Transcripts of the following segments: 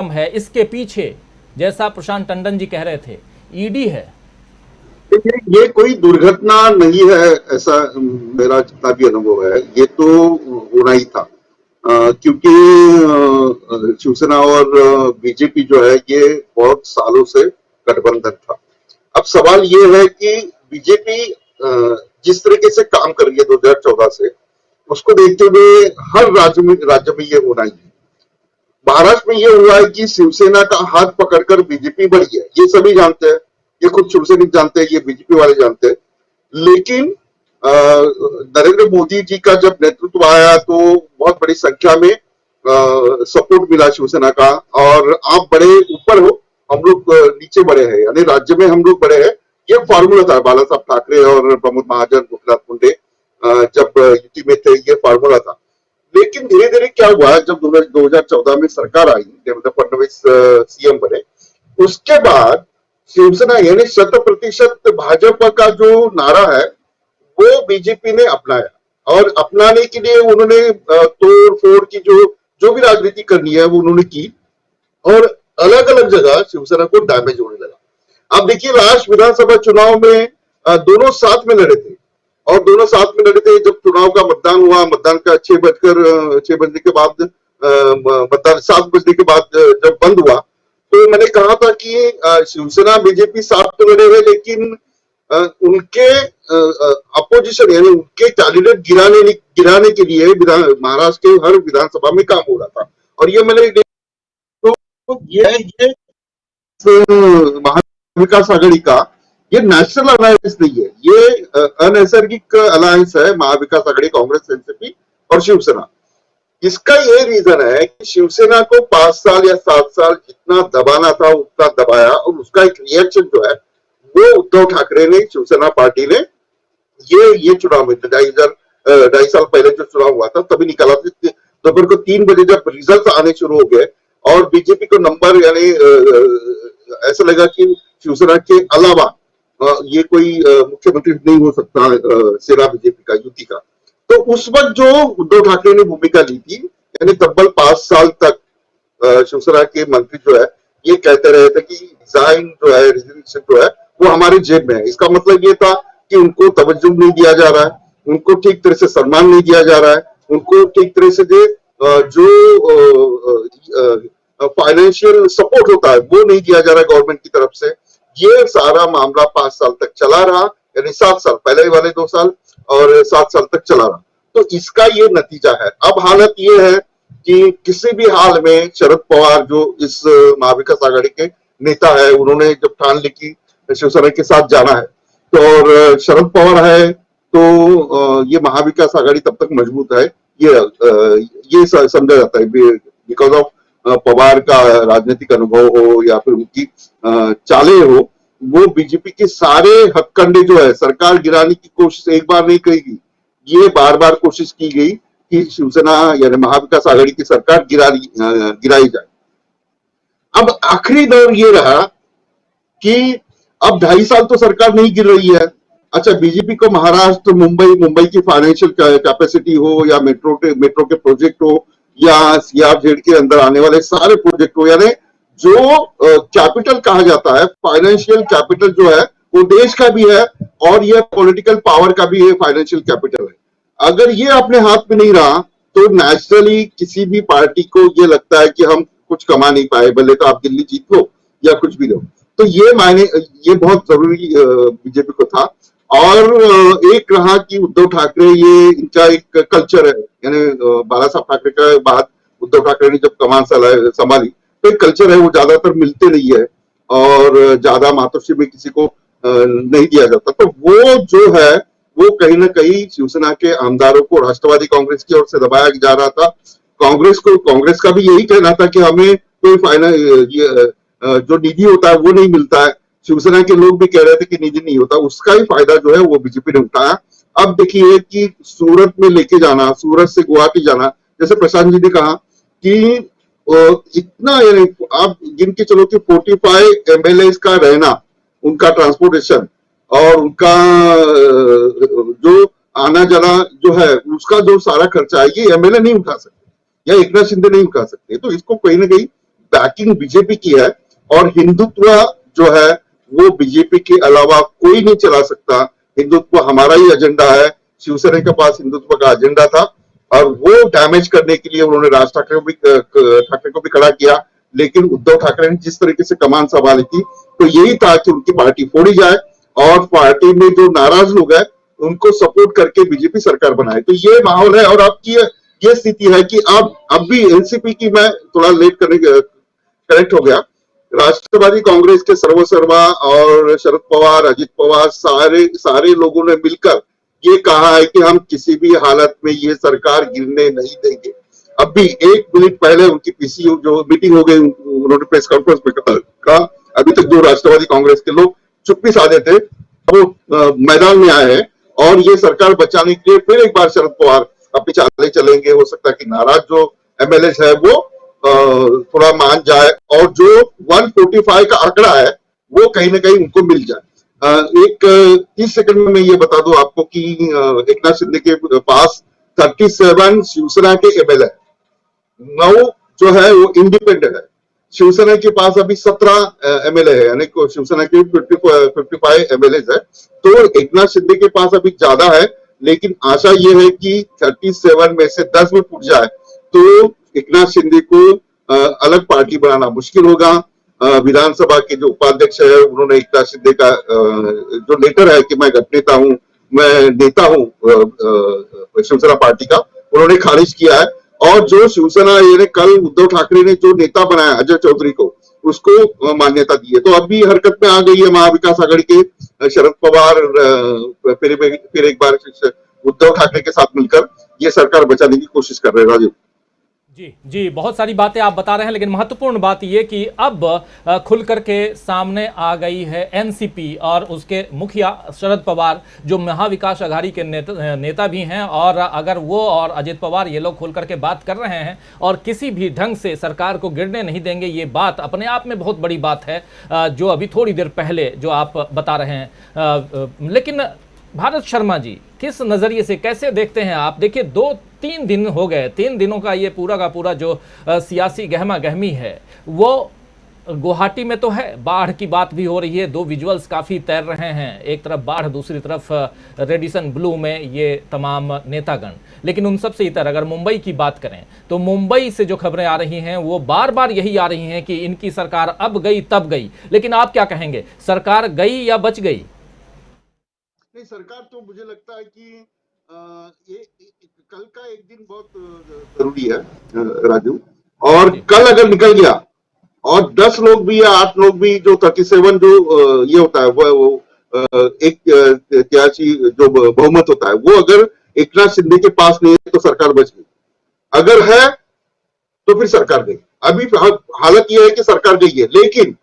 है इसके पीछे, जैसा प्रशांत टंडन जी कह रहे थे, ईडी है? ये कोई दुर्घटना नहीं है, ऐसा मेरा जितना भी अनुभव है, ये तो होना ही था। क्योंकि शिवसेना और बीजेपी जो है ये बहुत सालों से गठबंधन था। अब सवाल ये है कि बीजेपी जिस तरीके से काम कर रही है 2014 से, उसको देखते हुए हर राज्य में ये होना ही है। महाराष्ट्र में ये हुआ है कि शिवसेना का हाथ पकड़कर बीजेपी बढ़ी है, ये सभी जानते हैं, ये खुद शिवसैनिक जानते हैं, ये बीजेपी वाले जानते हैं। लेकिन नरेंद्र मोदी जी का जब नेतृत्व आया तो बहुत बड़ी संख्या में सपोर्ट मिला शिवसेना का, और आप बड़े ऊपर हो, हम लोग नीचे बड़े हैं, यानी राज्य में हम लोग बड़े हैं, ये फॉर्मूला था। बाला साहब ठाकरे और प्रमोद महाजन, गोपीनाथ मुंडे जब युति में थे, ये फॉर्मूला था। लेकिन धीरे धीरे क्या हुआ, जब 2014 में सरकार आई, देवेंद्र फडणवीस सीएम बने, उसके बाद शिवसेना यानी 100% भाजपा का जो नारा है वो बीजेपी ने अपनाया, और अपनाने के लिए उन्होंने तोड़ फोड़ की जो भी राजनीति करनी है वो उन्होंने की, और अलग अलग जगह शिवसेना को डैमेज होने लगा। अब देखिए, लास्ट विधानसभा चुनाव में दोनों साथ में लड़े थे, और दोनों साथ में लड़े थे। जब चुनाव का मतदान हुआ, मतदान का 6 बजने के बाद मतदान 7 बजने के बाद जब बंद हुआ, तो मैंने कहा था कि शिवसेना बीजेपी साथ तो लड़े हुए, लेकिन उनके अपोजिशन यानी उनके कैंडिडेट गिराने के लिए महाराष्ट्र के हर विधानसभा में काम हो रहा था। और ये मैंने तो ये महाविकास आघाड़ी का ये नेशनल अलायंस नहीं है, ये अनैसर्गिक अलायंस है, महाविकास आघाड़ी, कांग्रेस, एनसीपी और शिवसेना। इसका ये रीजन है कि शिवसेना को 5 साल या 7 साल जितना दबाना था उतना दबाया, और उसका एक रिएक्शन जो है वो उद्धव ठाकरे ने, शिवसेना पार्टी ने ये चुनाव में 2.5 साल पहले जो चुनाव हुआ था तभी निकाला था। दोपहर को 3 बजे जब रिजल्ट आने शुरू हो गए और बीजेपी को नंबर, यानी ऐसा लगा कि शिवसेना के अलावा ये कोई मुख्यमंत्री नहीं हो सकता सेना बीजेपी का, युति का। तो उस वक्त जो उद्धव ठाकरे ने भूमिका ली थी, यानी तब्बल 5 साल तक शिवसेना के मंत्री जो है ये कहते रहे थे कि डिजाइन जो है, रिजर्वेशन जो है वो हमारे जेब में है। इसका मतलब ये था कि उनको तवज्जो नहीं दिया जा रहा है, उनको ठीक तरह से सम्मान नहीं दिया जा रहा है, उनको ठीक तरह से जो फाइनेंशियल सपोर्ट होता है वो नहीं दिया जा रहा है गवर्नमेंट की तरफ से। ये सारा मामला 5 साल तक चला रहा, यानी 7 साल पहले वाले 2 साल और 7 साल तक चला रहा। तो इसका ये नतीजा है। अब हालत ये है कि किसी भी हाल में शरद पवार जो इस महाविकास आघाड़ी के नेता है, उन्होंने जब ठान ली कि शिवसेना के साथ जाना है, तो और शरद पवार है, तो ये महाविकास आघाड़ी तब तक मजबूत है, ये समझा जाता है, बिकॉज ऑफ पवार का राजनीतिक अनुभव हो या फिर उनकी चालें हो, वो बीजेपी के सारे हथकंडे जो है, सरकार गिराने की कोशिश एक बार नहीं करेगी, ये बार बार कोशिश की गई कि शिवसेना यानी महाविकास आघाड़ी की सरकार गिराई जाए। अब आखिरी दौर ये रहा कि अब 2.5 साल तो सरकार नहीं गिर रही है। अच्छा, बीजेपी को महाराष्ट्र, मुंबई की फाइनेंशियल कैपेसिटी हो, या मेट्रो के प्रोजेक्ट हो, या सीआरजेड के अंदर आने वाले सारे प्रोजेक्ट हो, यानी जो कैपिटल कहा जाता है, फाइनेंशियल कैपिटल जो है वो देश का भी है और ये पॉलिटिकल पावर का भी है, फाइनेंशियल कैपिटल है। अगर ये अपने हाथ में नहीं रहा तो नेचुरली किसी भी पार्टी को ये लगता है कि हम कुछ कमा नहीं पाए, भले तो आप दिल्ली जीत लो या कुछ भी लो। तो ये बहुत जरूरी बीजेपी को था। और एक रहा कि उद्धव ठाकरे, ये इनका एक कल्चर है, यानी बाला साहब ठाकरे के बाद उद्धव ठाकरे ने जब कमान संभाली तो एक कल्चर है, वो ज्यादातर मिलते नहीं है और ज्यादा मातोश्री में किसी को नहीं दिया जाता। तो वो जो है वो कहीं ना कहीं शिवसेना के आमदारों को राष्ट्रवादी कांग्रेस की ओर से दबाया जा रहा था। कांग्रेस का भी यही कहना था कि हमें कोई जो निधि होता है वो नहीं मिलता है। शिवसेना के लोग भी कह रहे थे कि निधि नहीं होता, उसका ही फायदा जो है वो बीजेपी ने उठाया। अब देखिए कि सूरत में लेके जाना, सूरत से गुवाहाटी जाना, जैसे प्रशांत जी ने कहा कि इतना, यानी आप गिन के चलो कि 45 एमएलए का रहना, उनका ट्रांसपोर्टेशन और उनका जो आना जाना जो है, उसका जो सारा खर्चा है, ये एमएलए नहीं उठा सकते या एकनाथ शिंदे नहीं उठा सकते। तो इसको कहीं ना कहीं बैकिंग बीजेपी की है और हिंदुत्व जो है वो बीजेपी के अलावा कोई नहीं चला सकता। हिंदुत्व हमारा ही एजेंडा है, शिवसेना के पास हिंदुत्व का एजेंडा था और वो डैमेज करने के लिए उन्होंने राज ठाकरे को भी खड़ा किया। लेकिन उद्धव ठाकरे ने जिस तरीके से कमान संभाली थी तो यही था कि उनकी पार्टी फोड़ी जाए और पार्टी में जो नाराज लोग हैं उनको सपोर्ट करके बीजेपी सरकार बनाए। तो ये माहौल है और अब की ये स्थिति है कि अब भी एनसीपी की, मैं थोड़ा लेट कनेक्ट हो गया, राष्ट्रवादी कांग्रेस के सर्वसर्वा और शरद पवार, अजित पवार, सारे लोगों ने मिलकर ये कहा है कि हम किसी भी हालत में ये सरकार गिरने नहीं देंगे। अब भी 1 मिनट पहले उनकी पीसीयू जो मीटिंग हो गई, उन्होंने प्रेस कॉन्फ्रेंस में कहा अभी तक जो राष्ट्रवादी कांग्रेस के लोग चुप्पी साधे थे वो मैदान में आए हैं और ये सरकार बचाने के लिए फिर एक बार शरद पवार अपनी चालें चलेंगे। हो सकता है कि नाराज जो एमएलए है वो थोड़ा मान जाए और जो 145 का आंकड़ा है वो कहीं ना कहीं उनको मिल जाए। एक 30 सेकंड में मैं ये बता दूं आपको कि एकनाथ शिंदे के पास 37 शिवसेना के एमएलए, 9 जो है वो इंडिपेंडेंट है। शिवसेना के पास अभी 17 एमएलए है, यानी शिवसेना के 55 एमएलए है। तो एकनाथ शिंदे के पास अभी ज्यादा है, लेकिन आशा ये है कि 37 में से 10 में फूट जाए तो एकनाथ शिंदे को अलग पार्टी बनाना मुश्किल होगा। विधानसभा के जो उपाध्यक्ष है उन्होंने एकनाथ शिंदे का जो लेटर है कि मैं गठनेता हूं, मैं नेता हूं शिवसेना पार्टी का, उन्होंने खारिज किया है। और जो शिवसेना ने कल उद्धव ठाकरे ने जो नेता बनाया अजय चौधरी को, उसको मान्यता दी है। तो अभी हरकत में आ गई है महाविकास आघाड़ी के शरद पवार फिर एक बार उद्धव ठाकरे के साथ मिलकर ये सरकार बचाने की कोशिश कर रहे हैं। राजीव जी, बहुत सारी बातें आप बता रहे हैं, लेकिन महत्वपूर्ण बात यह कि अब खुल करके सामने आ गई है एनसीपी और उसके मुखिया शरद पवार, जो महाविकास आघाड़ी के नेता भी हैं। और अगर वो और अजित पवार ये लोग खुल करके बात कर रहे हैं और किसी भी ढंग से सरकार को गिरने नहीं देंगे, ये बात अपने आप में बहुत बड़ी बात है, जो अभी थोड़ी देर पहले जो आप बता रहे हैं। लेकिन भारत शर्मा जी, किस नज़रिए से कैसे देखते हैं आप? देखिए 2-3 दिन हो गए, 3 दिनों का ये पूरा का पूरा जो सियासी गहमा गहमी है वो गुवाहाटी में तो है, बाढ़ की बात भी हो रही है। 2 विजुअल्स काफ़ी तैर रहे हैं, एक तरफ बाढ़, दूसरी तरफ रेडिसन ब्लू में ये तमाम नेतागण। लेकिन उन सब से इतर अगर मुंबई की बात करें तो मुंबई से जो खबरें आ रही हैं वो बार बार यही आ रही हैं कि इनकी सरकार अब गई तब गई। लेकिन आप क्या कहेंगे, सरकार गई या बच गई? नहीं, सरकार तो मुझे लगता है कि ये कल का एक दिन बहुत जरूरी है राजू। और कल अगर निकल गया और 10 लोग भी या 8 लोग भी, जो 37 जो ये होता है वो एक त्याची जो बहुमत होता है, वो अगर एकनाथ शिंदे के पास नहीं है तो सरकार बच गई। अगर है तो फिर सरकार गई। अभी हालत ये है कि सरकार गई है, लेकिन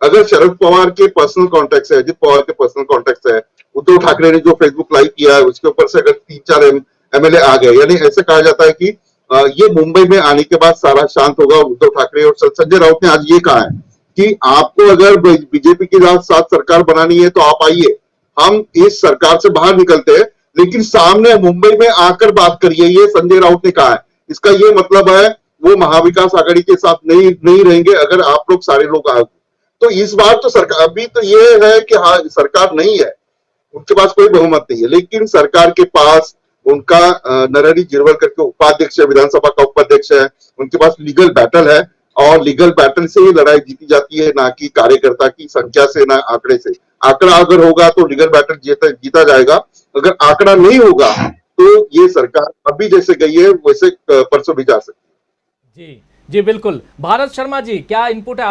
अगर शरद पवार के पर्सनल कॉन्टेक्ट है, अजित पवार के पर्सनल कॉन्टेक्ट है, उद्धव ठाकरे ने जो फेसबुक लाइव किया है उसके ऊपर से अगर 3-4 एमएलए आ गए, यानी ऐसे कहा जाता है कि ये मुंबई में आने के बाद सारा शांत होगा। उद्धव ठाकरे और संजय राउत ने आज ये कहा है कि आपको अगर बीजेपी के साथ सरकार बनानी है तो आप आइए, हम इस सरकार से बाहर निकलते हैं, लेकिन सामने मुंबई में आकर बात करिए, ये संजय राउत ने कहा है। इसका ये मतलब है वो महाविकास आघाड़ी के साथ नहीं रहेंगे अगर आप लोग सारे लोग आए। तो इस बार तो सरकार, अभी तो ये है कि हाँ सरकार नहीं है, उनके पास कोई बहुमत नहीं है, लेकिन सरकार के पास उनका नरहरि झिरवल करके उपाध्यक्ष है, विधानसभा का उपाध्यक्ष है, उनके पास लीगल बैटल है और लीगल बैटल से ही लड़ाई जीती जाती है, ना कि कार्यकर्ता की संख्या से, ना आंकड़े से। आंकड़ा अगर होगा तो लीगल बैटल जीता जाएगा, अगर आंकड़ा नहीं होगा तो ये सरकार अभी जैसे गई है वैसे परसों भी जा सकती है। जी बिल्कुल। भारत शर्मा जी, क्या इनपुट है